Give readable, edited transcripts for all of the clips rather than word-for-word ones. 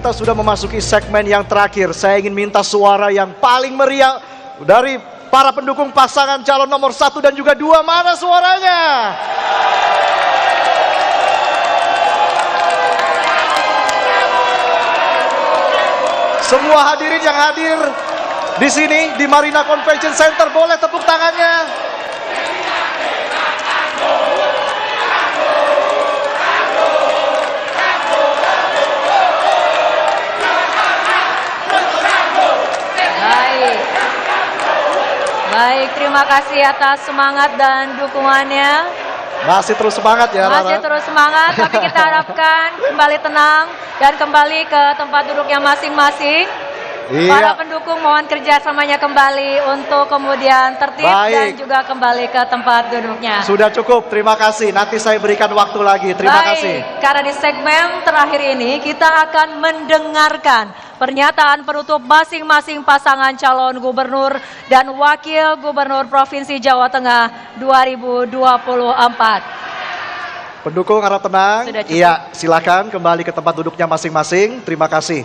kita sudah memasuki segmen yang terakhir. Saya ingin minta suara yang paling meriah dari para pendukung pasangan calon nomor 1 dan juga 2. Mana suaranya? Semua hadirin yang hadir di sini di Marina Convention Center, boleh tepuk tangannya. Baik, terima kasih atas semangat dan dukungannya. Masih terus semangat ya, Rara? Masih terus semangat, tapi kita harapkan kembali tenang dan kembali ke tempat duduknya masing-masing. Iya. Para pendukung mohon kerjasamanya kembali untuk kemudian tertib dan juga kembali ke tempat duduknya. Sudah cukup, terima kasih. Nanti saya berikan waktu lagi, terima kasih. Karena di segmen terakhir ini kita akan mendengarkan pernyataan penutup masing-masing pasangan calon gubernur dan wakil gubernur Provinsi Jawa Tengah 2024. Pendukung harap tenang. Iya, silakan kembali ke tempat duduknya masing-masing. Terima kasih.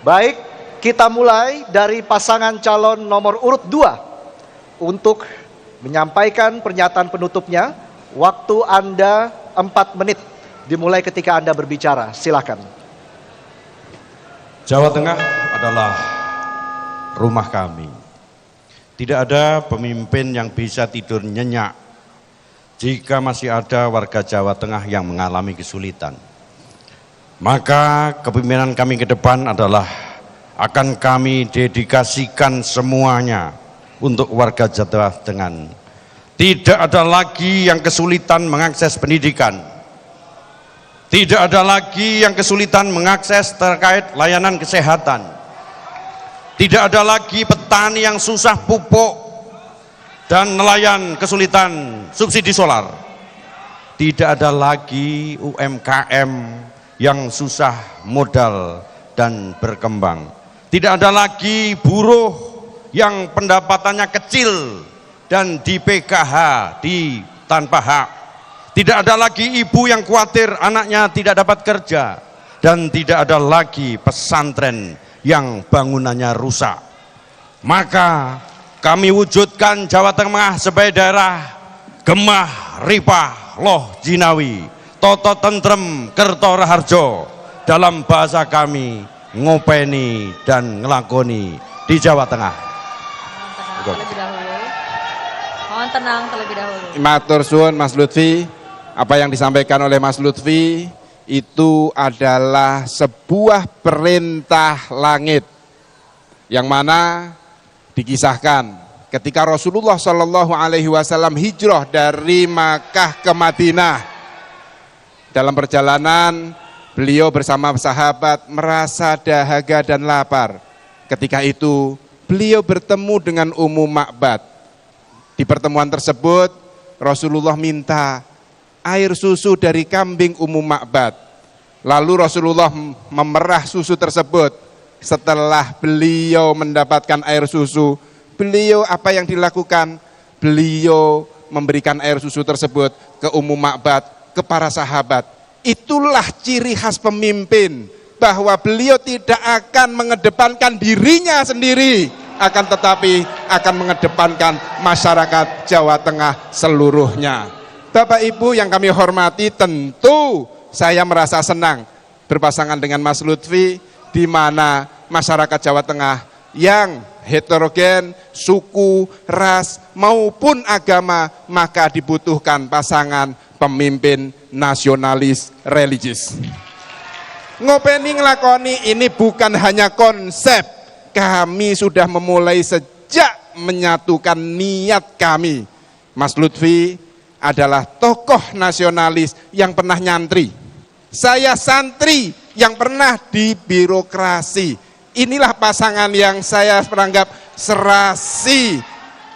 Baik, kita mulai dari pasangan calon nomor urut 2 untuk menyampaikan pernyataan penutupnya. Waktu Anda 4 menit, dimulai ketika Anda berbicara. Silakan. Jawa Tengah adalah rumah kami. Tidak ada pemimpin yang bisa tidur nyenyak jika masih ada warga Jawa Tengah yang mengalami kesulitan. Maka kepemimpinan kami ke depan adalah akan kami dedikasikan semuanya untuk warga Jawa Tengah. Tidak ada lagi yang kesulitan mengakses pendidikan. Tidak ada lagi yang kesulitan mengakses terkait layanan kesehatan. Tidak ada lagi petani yang susah pupuk dan nelayan kesulitan subsidi solar. Tidak ada lagi UMKM yang susah modal dan berkembang. Tidak ada lagi buruh yang pendapatannya kecil dan di PKH, tanpa hak. Tidak ada lagi ibu yang khawatir anaknya tidak dapat kerja. Dan tidak ada lagi pesantren yang bangunannya rusak. Maka kami wujudkan Jawa Tengah sebagai daerah gemah, ripah, loh jinawi, toto tentrem, kerto raharjo. Dalam bahasa kami, ngopeni dan ngelakoni di Jawa Tengah. Mohon tenang terlebih dahulu. Matur suwun Mas Lutfi. Apa yang disampaikan oleh Mas Lutfi itu adalah sebuah perintah langit yang mana dikisahkan ketika Rasulullah Shallallahu Alaihi Wasallam hijrah dari Makkah ke Madinah. Dalam perjalanan beliau bersama sahabat merasa dahaga dan lapar. Ketika itu beliau bertemu dengan Ummu Ma'bad. Di pertemuan tersebut Rasulullah minta air susu dari kambing Ummu Ma'bad. Lalu Rasulullah memerah susu tersebut. Setelah beliau mendapatkan air susu, beliau apa yang dilakukan? Beliau memberikan air susu tersebut ke Ummu Ma'bad, ke para sahabat. Itulah ciri khas pemimpin, bahwa beliau tidak akan mengedepankan dirinya sendiri, akan tetapi akan mengedepankan masyarakat Jawa Tengah seluruhnya. Bapak Ibu yang kami hormati, tentu saya merasa senang berpasangan dengan Mas Lutfi, di mana masyarakat Jawa Tengah yang heterogen, suku, ras maupun agama, maka dibutuhkan pasangan pemimpin nasionalis religius. Ngopeni ngelakoni ini bukan hanya konsep, kami sudah memulai sejak menyatukan niat kami. Mas Lutfi adalah tokoh nasionalis yang pernah nyantri. Saya santri yang pernah di birokrasi. Inilah pasangan yang saya menganggap serasi.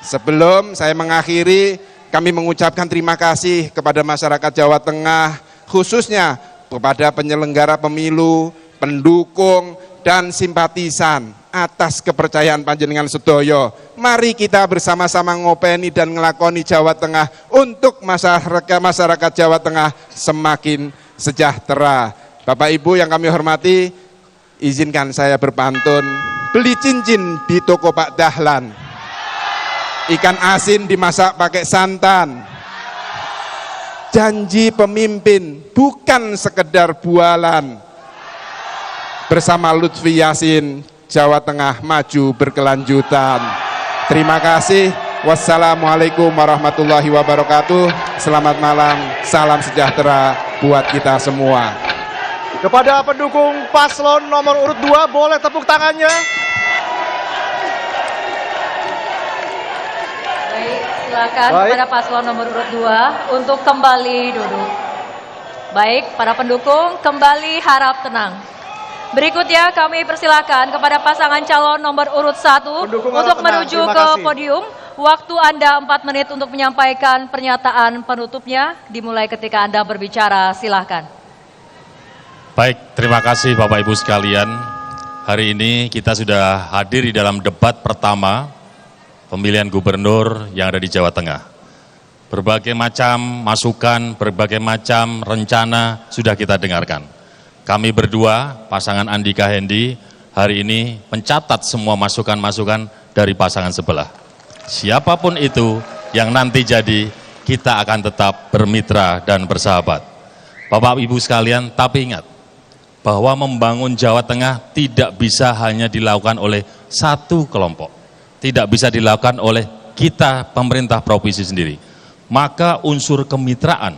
Sebelum saya mengakhiri, kami mengucapkan terima kasih kepada masyarakat Jawa Tengah, khususnya kepada penyelenggara pemilu, pendukung, dan simpatisan atas kepercayaan panjenengan sedoyo. Mari kita bersama-sama ngopeni dan ngelakoni Jawa Tengah untuk masyarakat Jawa Tengah semakin sejahtera. Bapak Ibu yang kami hormati, izinkan saya berpantun. Beli cincin di toko Pak Dahlan, ikan asin dimasak pakai santan. Janji pemimpin bukan sekedar bualan. Bersama Lutfi Yassin, Jawa Tengah maju berkelanjutan. Terima kasih. Wassalamualaikum warahmatullahi wabarakatuh. Selamat malam, salam sejahtera buat kita semua. Kepada pendukung paslon nomor urut 2, boleh tepuk tangannya. Baik, silakan Baik. kepada paslon nomor urut 2 untuk kembali duduk. Baik, para pendukung kembali harap tenang. Berikutnya kami persilakan kepada pasangan calon nomor urut 1 Pendukung untuk harap tenang. menuju Terima ke kasih. podium. Waktu Anda 4 menit untuk menyampaikan pernyataan penutupnya. Dimulai ketika Anda berbicara, silahkan. Baik, terima kasih Bapak Ibu sekalian. Hari ini kita sudah hadir di dalam debat pertama pemilihan gubernur yang ada di Jawa Tengah. Berbagai macam masukan, berbagai macam rencana sudah kita dengarkan. Kami berdua, pasangan Andika Hendi, hari ini mencatat semua masukan-masukan dari pasangan sebelah. Siapapun itu yang nanti jadi, kita akan tetap bermitra dan bersahabat. Bapak Ibu sekalian, tapi ingat, bahwa membangun Jawa Tengah tidak bisa hanya dilakukan oleh satu kelompok. Tidak bisa dilakukan oleh kita pemerintah provinsi sendiri. Maka unsur kemitraan,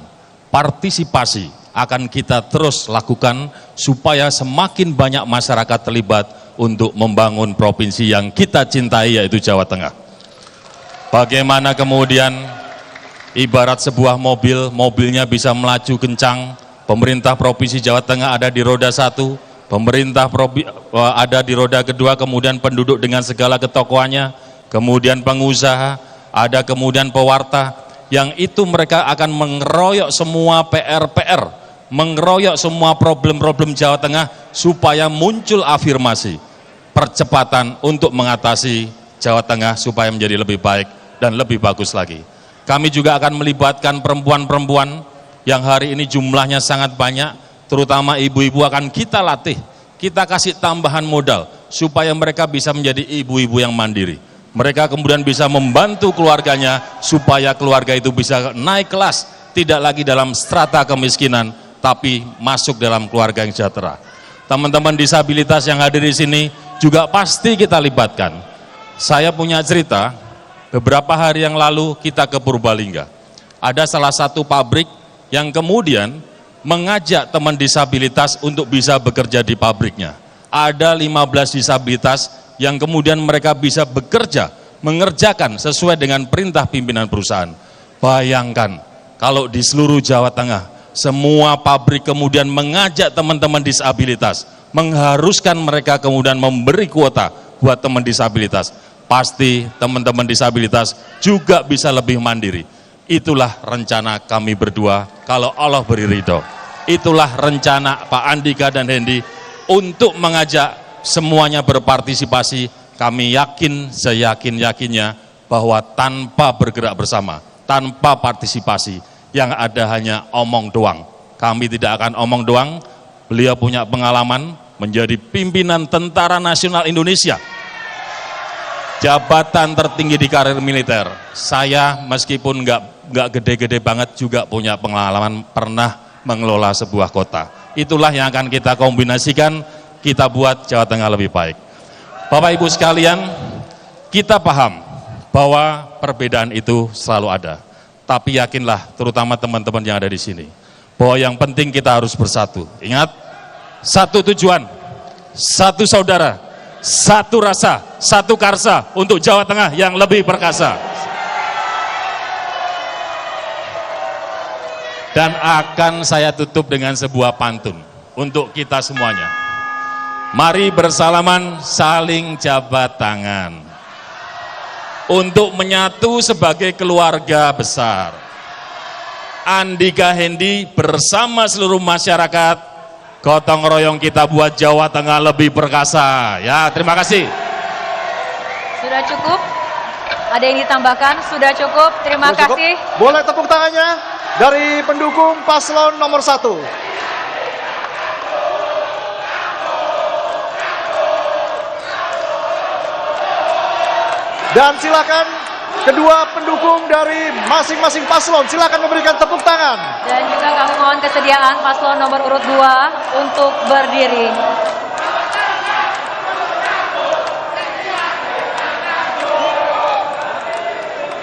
partisipasi akan kita terus lakukan supaya semakin banyak masyarakat terlibat untuk membangun provinsi yang kita cintai, yaitu Jawa Tengah. Bagaimana kemudian ibarat sebuah mobil, mobilnya bisa melaju kencang, pemerintah provinsi Jawa Tengah ada di roda 1, pemerintah ada di roda kedua, kemudian penduduk dengan segala ketokohannya, kemudian pengusaha, ada kemudian pewarta, yang itu mereka akan mengeroyok semua PR-PR, mengeroyok semua problem-problem Jawa Tengah supaya muncul afirmasi, percepatan untuk mengatasi Jawa Tengah supaya menjadi lebih baik dan lebih bagus lagi. Kami juga akan melibatkan perempuan-perempuan yang hari ini jumlahnya sangat banyak, terutama ibu-ibu akan kita latih, kita kasih tambahan modal supaya mereka bisa menjadi ibu-ibu yang mandiri. Mereka kemudian bisa membantu keluarganya supaya keluarga itu bisa naik kelas, tidak lagi dalam strata kemiskinan, tapi masuk dalam keluarga yang sejahtera. Teman-teman disabilitas yang hadir di sini juga pasti kita libatkan. Saya punya cerita, beberapa hari yang lalu kita ke Purbalingga. Ada salah satu pabrik yang kemudian mengajak teman disabilitas untuk bisa bekerja di pabriknya. Ada 15 disabilitas yang kemudian mereka bisa bekerja, mengerjakan sesuai dengan perintah pimpinan perusahaan. Bayangkan kalau di seluruh Jawa Tengah, semua pabrik kemudian mengajak teman-teman disabilitas, mengharuskan mereka kemudian memberi kuota buat teman disabilitas. Pasti teman-teman disabilitas juga bisa lebih mandiri. Itulah rencana kami berdua, kalau Allah beri ridho. Itulah rencana Pak Andika dan Hendi untuk mengajak semuanya berpartisipasi. Kami yakin, seyakin-yakinnya bahwa tanpa bergerak bersama, tanpa partisipasi, yang ada hanya omong doang. Kami tidak akan omong doang. Beliau punya pengalaman menjadi pimpinan Tentara Nasional Indonesia, jabatan tertinggi di karir militer. Saya meskipun nggak gede-gede banget juga punya pengalaman pernah mengelola sebuah kota. Itulah yang akan kita kombinasikan, kita buat Jawa Tengah lebih baik. Bapak Ibu sekalian, kita paham bahwa perbedaan itu selalu ada. Tapi yakinlah, terutama teman-teman yang ada di sini, bahwa yang penting kita harus bersatu. Ingat, satu tujuan, satu saudara, satu rasa, satu karsa untuk Jawa Tengah yang lebih perkasa. Dan akan saya tutup dengan sebuah pantun untuk kita semuanya. Mari bersalaman saling jabat tangan untuk menyatu sebagai keluarga besar. Andika Hendi bersama seluruh masyarakat, gotong royong kita buat Jawa Tengah lebih perkasa. Ya, terima kasih. Sudah cukup? Ada yang ditambahkan? Sudah cukup. Terima Sudah cukup? kasih. Boleh tepuk tangannya dari pendukung paslon nomor 1. Dan silakan kedua pendukung dari masing-masing paslon, silakan memberikan tepuk tangan. Dan juga kami mohon kesediaan paslon nomor urut 2 untuk berdiri.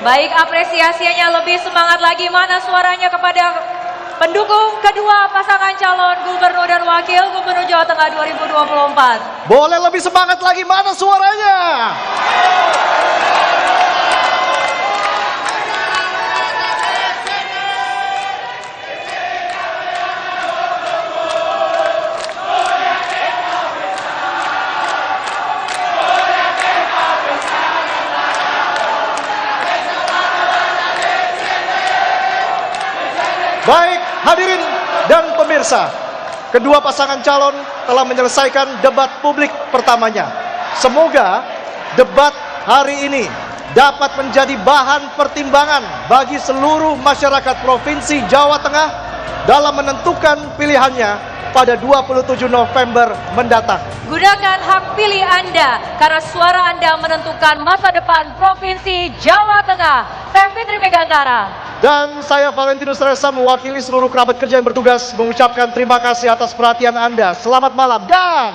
Baik, apresiasinya lebih semangat lagi. Mana suaranya kepada pendukung kedua pasangan calon gubernur dan wakil gubernur Jawa Tengah 2024? Boleh lebih semangat lagi, mana suaranya? Baik, hadirin dan pemirsa, kedua pasangan calon telah menyelesaikan debat publik pertamanya. Semoga debat hari ini dapat menjadi bahan pertimbangan bagi seluruh masyarakat Provinsi Jawa Tengah dalam menentukan pilihannya pada 27 November mendatang. Gunakan hak pilih Anda karena suara Anda menentukan masa depan Provinsi Jawa Tengah. Saya Fitri Megantara. Dan saya Valentinus Resa mewakili seluruh kerabat kerja yang bertugas mengucapkan terima kasih atas perhatian Anda. Selamat malam dan